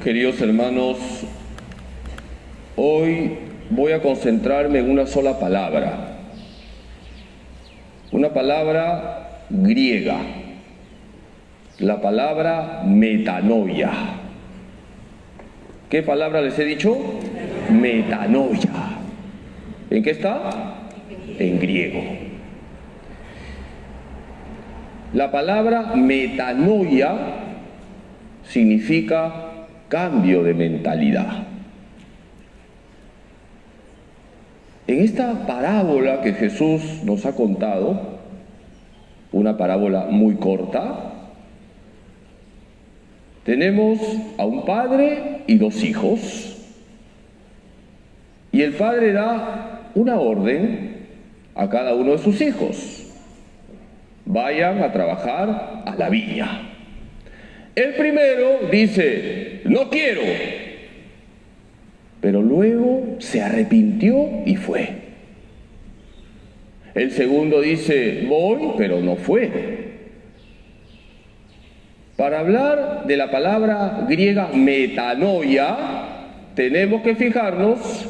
Queridos hermanos, hoy voy a concentrarme en una sola palabra, una palabra griega, la palabra metanoia. ¿Qué palabra les he dicho? Metanoia. ¿En qué está? En griego. La palabra metanoia significa cambio de mentalidad. En esta parábola que Jesús nos ha contado, una parábola muy corta, tenemos a un padre y dos hijos, y el padre da una orden a cada uno de sus hijos: vayan a trabajar a la viña. El primero dice: no quiero, pero luego se arrepintió y fue. El segundo dice: voy, pero no fue. Para hablar de la palabra griega metanoia, tenemos que fijarnos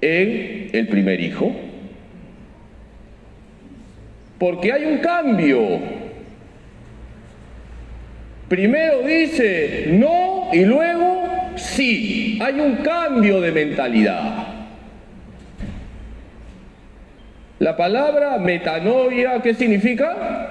en el primer hijo, porque hay un cambio. Primero dice no y luego sí. Hay un cambio de mentalidad. La palabra metanoia, ¿qué significa?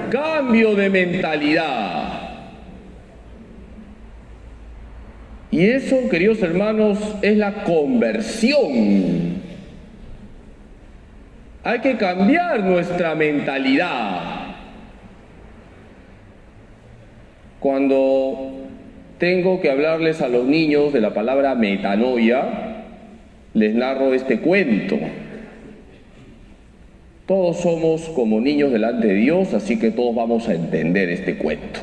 Cambio de mentalidad. Y eso, queridos hermanos, es la conversión. Hay que cambiar nuestra mentalidad. Cuando tengo que hablarles a los niños de la palabra metanoia, les narro este cuento. Todos somos como niños delante de Dios, así que todos vamos a entender este cuento.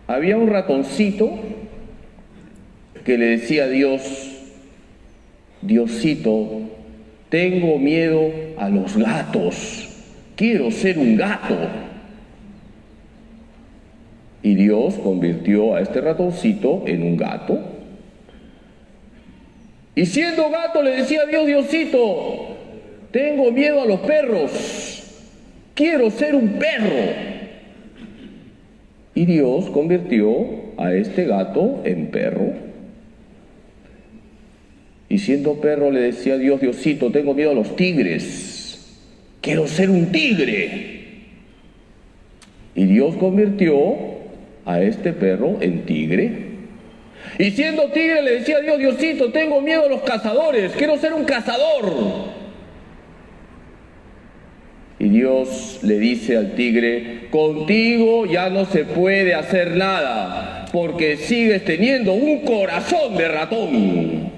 Había un ratoncito que le decía a Dios: Diosito, tengo miedo a los gatos, quiero ser un gato. Y Dios convirtió a este ratoncito en un gato. Y siendo gato le decía a Dios: Diosito, tengo miedo a los perros, quiero ser un perro. Y Dios convirtió a este gato en perro. Y siendo perro le decía a Dios: Diosito, tengo miedo a los tigres, quiero ser un tigre. Y Dios convirtió a este perro en tigre. Y siendo tigre le decía a Dios: Diosito, tengo miedo a los cazadores, quiero ser un cazador. Y Dios le dice al tigre: contigo ya no se puede hacer nada, porque sigues teniendo un corazón de ratón.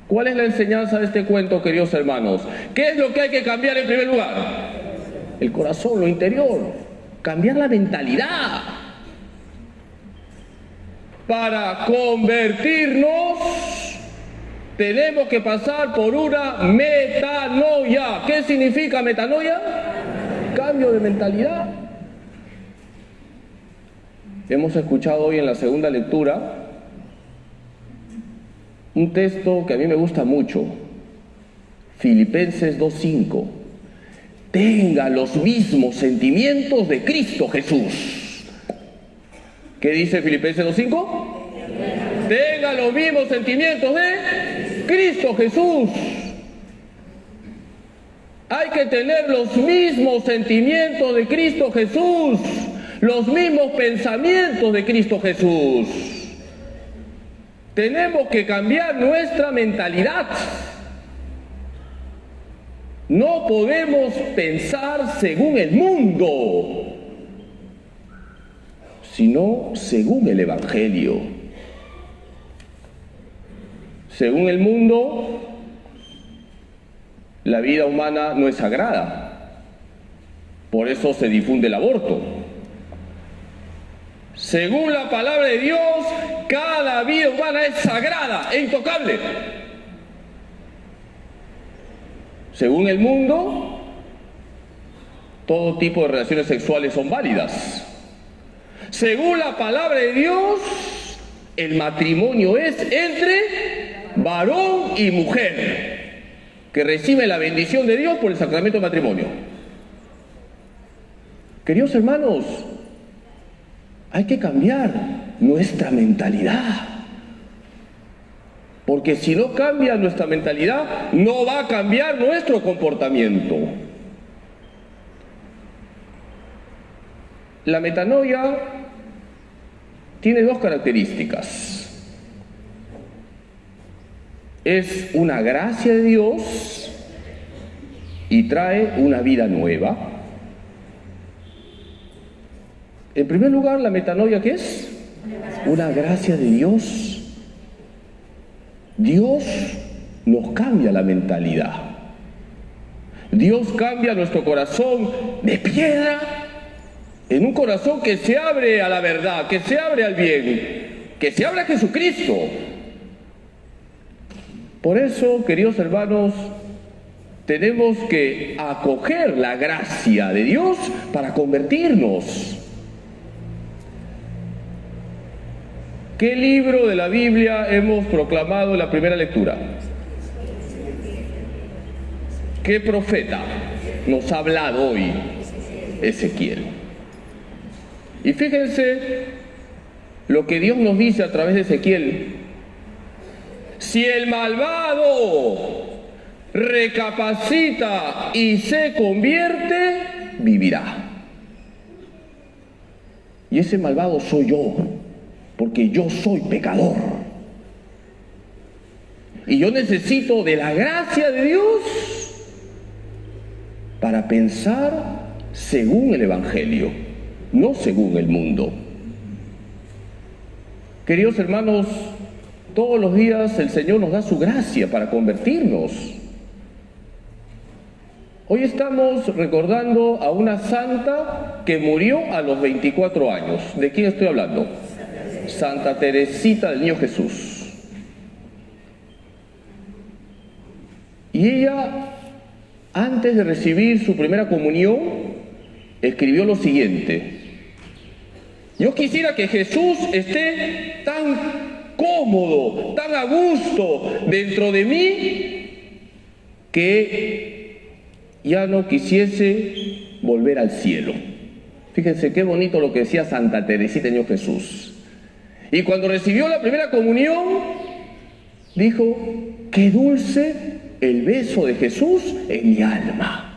¿Cuál es la enseñanza de este cuento, queridos hermanos? ¿Qué es lo que hay que cambiar en primer lugar? El corazón, lo interior. Cambiar la mentalidad. Para convertirnos tenemos que pasar por una metanoia. ¿Qué significa metanoia? Cambio de mentalidad. Hemos escuchado hoy en la segunda lectura un texto que a mí me gusta mucho, Filipenses 2:5. Tenga los mismos sentimientos de Cristo Jesús. ¿Qué dice Filipenses 2:5? Tenga los mismos sentimientos de Cristo Jesús. Hay que tener los mismos sentimientos de Cristo Jesús, los mismos pensamientos de Cristo Jesús. Tenemos que cambiar nuestra mentalidad. No podemos pensar según el mundo, sino según el Evangelio. Según el mundo, la vida humana no es sagrada. Por eso se difunde el aborto. Según la palabra de Dios, cada vida humana es sagrada e intocable. Según el mundo, todo tipo de relaciones sexuales son válidas. Según la palabra de Dios, el matrimonio es entre varón y mujer, que recibe la bendición de Dios por el sacramento del matrimonio. Queridos hermanos, hay que cambiar nuestra mentalidad. Porque si no cambia nuestra mentalidad, no va a cambiar nuestro comportamiento. La metanoia tiene dos características. Es una gracia de Dios y trae una vida nueva. En primer lugar, la metanoia, ¿qué es? Una gracia de Dios. Dios nos cambia la mentalidad. Dios cambia nuestro corazón de piedra en un corazón que se abre a la verdad, que se abre al bien, que se abre a Jesucristo. Por eso, queridos hermanos, tenemos que acoger la gracia de Dios para convertirnos. ¿Qué libro de la Biblia hemos proclamado en la primera lectura? ¿Qué profeta nos ha hablado hoy? Ezequiel. Y fíjense lo que Dios nos dice a través de Ezequiel. Si el malvado recapacita y se convierte, vivirá. Y ese malvado soy yo, porque yo soy pecador. Y yo necesito de la gracia de Dios para pensar según el Evangelio, no según el mundo. Queridos hermanos, todos los días el Señor nos da su gracia para convertirnos. Hoy estamos recordando a una santa que murió a los 24 años. ¿De quién estoy hablando? Santa Teresita del Niño Jesús. Y ella, antes de recibir su primera comunión, escribió lo siguiente: yo quisiera que Jesús esté tan cómodo, tan a gusto dentro de mí, que ya no quisiese volver al cielo. Fíjense qué bonito lo que decía Santa Teresita del Niño Jesús. Y cuando recibió la primera comunión, dijo: qué dulce el beso de Jesús en mi alma.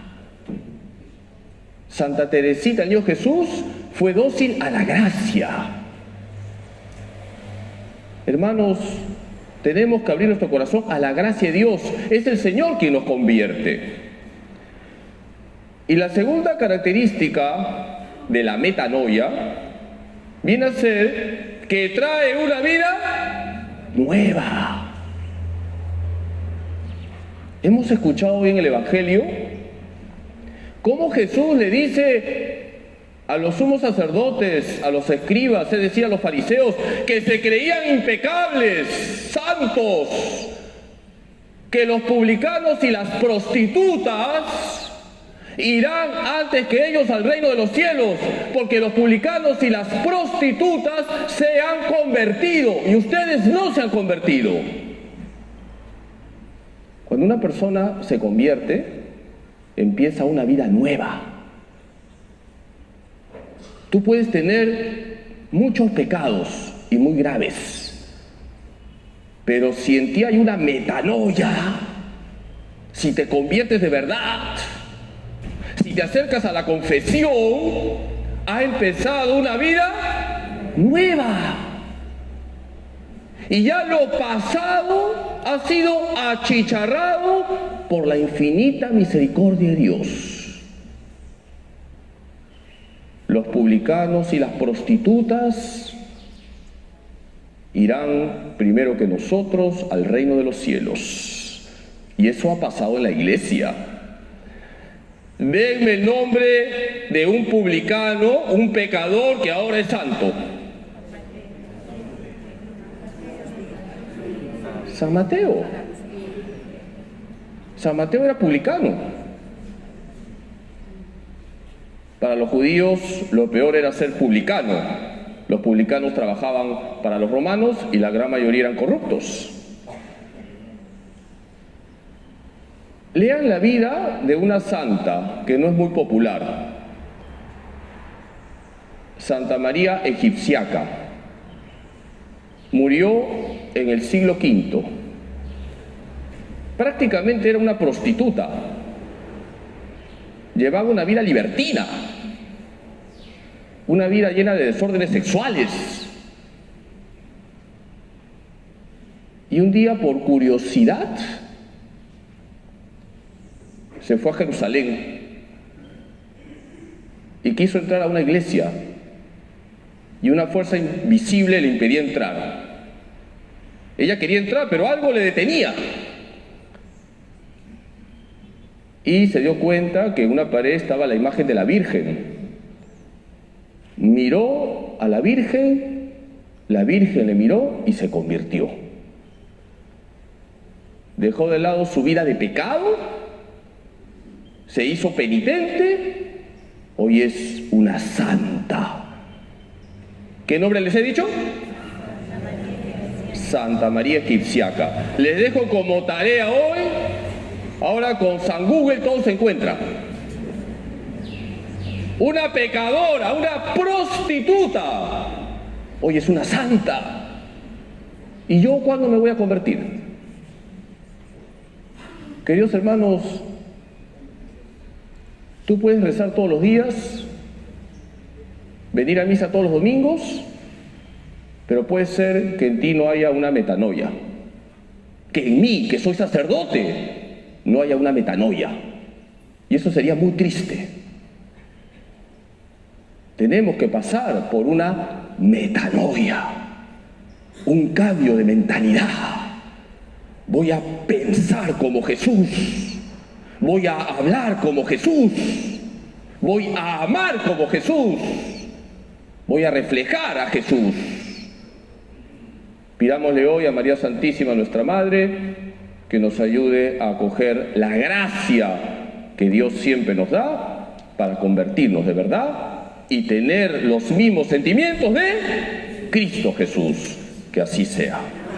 Santa Teresita del Niño Jesús fue dócil a la gracia. Hermanos, tenemos que abrir nuestro corazón a la gracia de Dios. Es el Señor quien nos convierte. Y la segunda característica de la metanoia viene a ser que trae una vida nueva. Hemos escuchado hoy en el Evangelio cómo Jesús le dice a los sumos sacerdotes, a los escribas, es decir, a los fariseos, que se creían impecables, santos, que los publicanos y las prostitutas irán antes que ellos al reino de los cielos, porque los publicanos y las prostitutas se han convertido y ustedes no se han convertido. Cuando una persona se convierte, empieza una vida nueva. Tú puedes tener muchos pecados y muy graves, pero si en ti hay una metanoia, si te conviertes de verdad, si te acercas a la confesión, ha empezado una vida nueva. Y ya lo pasado ha sido achicharrado por la infinita misericordia de Dios. Los publicanos y las prostitutas irán primero que nosotros al reino de los cielos. Y eso ha pasado en la iglesia. Denme el nombre de un publicano, un pecador que ahora es santo. San Mateo. San Mateo era publicano. Para los judíos lo peor era ser publicano. Los publicanos trabajaban para los romanos y la gran mayoría eran corruptos. Lean la vida de una santa que no es muy popular, Santa María Egipciaca. Murió en el siglo V. Prácticamente era una prostituta. Llevaba una vida libertina, una vida llena de desórdenes sexuales. Y un día, por curiosidad, se fue a Jerusalén y quiso entrar a una iglesia, y una fuerza invisible le impedía entrar. Ella quería entrar, pero algo le detenía. Y se dio cuenta que en una pared estaba la imagen de la Virgen. Miró a la Virgen le miró y se convirtió. Dejó de lado su vida de pecado, se hizo penitente, hoy es una santa. ¿Qué nombre les he dicho? Santa María Egipciaca. Les dejo como tarea hoy. Ahora con San Google todo se encuentra. Una pecadora, una prostituta, hoy es una santa. ¿Y yo cuándo me voy a convertir? Queridos hermanos, tú puedes rezar todos los días, venir a misa todos los domingos, pero puede ser que en ti no haya una metanoia, que en mí, que soy sacerdote, no haya una metanoia, y eso sería muy triste. Tenemos que pasar por una metanoia, un cambio de mentalidad. Voy a pensar como Jesús, voy a hablar como Jesús, voy a amar como Jesús, voy a reflejar a Jesús. Pidámosle hoy a María Santísima, nuestra Madre, que nos ayude a acoger la gracia que Dios siempre nos da para convertirnos de verdad y tener los mismos sentimientos de Cristo Jesús. Que así sea.